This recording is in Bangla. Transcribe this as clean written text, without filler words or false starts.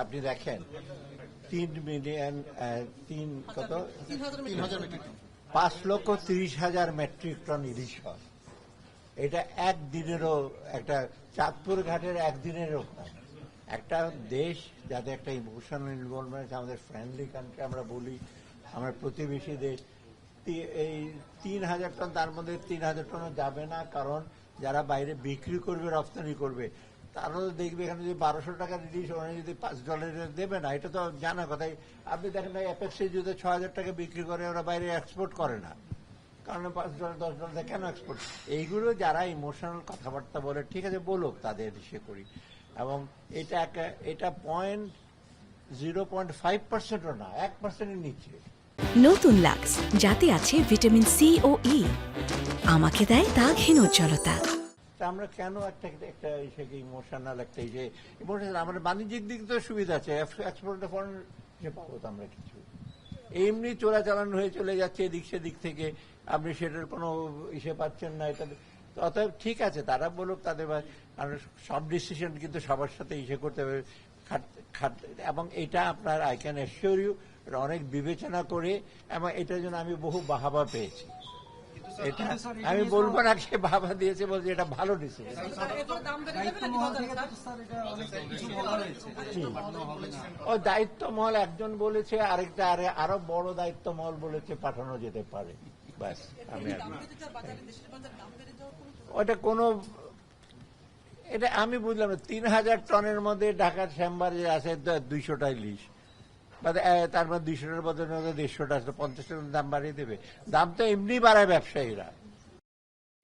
আপনি দেখেন 5,30,000 মেট্রিক টন ইলিশ হয়। এটা একদিনেরও একটা চাঁদপুর ঘাটের একদিনেরও কম। একটা দেশ যাদের একটা ইমোশনাল ইনভলভমেন্ট, আমাদের ফ্রেন্ডলি কান্ট্রি আমরা বলি, আমরা প্রতিবেশী দেশ, এই 3,000 টন, তার মধ্যে 3,000 টনও যাবে না, কারণ যারা বাইরে বিক্রি করবে, রপ্তানি করবে, তারাও দেখবে এখানে যদি 1200 টাকা ইলিশ ওখানে যদি $5 দেবে না, এটা তো জানা কথাই। আপনি দেখেন না, অ্যাপেক্সে যদি 6,000 টাকা বিক্রি করে, ওরা বাইরে এক্সপোর্ট করে না, কারণ $5 $10 কেন এক্সপোর্ট? এইগুলো যারা ইমোশনাল কথাবার্তা বলে, ঠিক আছে বলুক, তাদের ইসে করি। এবং এটা 0.5%ও না, 1%-এর নিচে। নতুন লাক্স, যাতে আছে ভিটামিন সি ও ই, আমাকে দেয় দাগহীন উজ্জ্বলতা। আমরা কেন একটা ইমোশনাল একটা ইমোশনাল? আমাদের বাণিজ্যিক দিক তো সুবিধা আছে, এক্সপোর্ট ফরেন পাবো তো আমরা কিছু। এমনি চোরাচালান হয়ে চলে যাচ্ছে এদিক সেদিক থেকে, আপনি সেটার কোনো ইসে পাচ্ছেন না। এটা অতএব ঠিক আছে, তারা বলুক তাদের, সব ডিসিশন কিন্তু সবার সাথে ইসে করতে হবে। এবং এটা আপনার, আই ক্যান অ্যাসিওর ইউ, অনেক বিবেচনা করে, এবং এটার জন্য আমি বহু বাহাবা পেয়েছি। এটা আমি বলবো না কে বাবা দিয়েছে, বলছি এটা ভালো ডিসিশন। ও দায়িত্ব মহল একজন বলেছে, আরেকটা আরো বড় দায়িত্ব মহল বলেছে পাঠানো যেতে পারে। ব্যাস, ওটা কোনো, এটা আমি বুঝলাম না। 3,000 টনের মধ্যে ঢাকার চেম্বার যে আছে 200টা ইলিশ, তার মধ্যে 200টার বদলে 150টা, 50 টাকা দাম বাড়িয়ে দেবে। দাম তো এমনি বাড়ায় ব্যবসায়ীরা।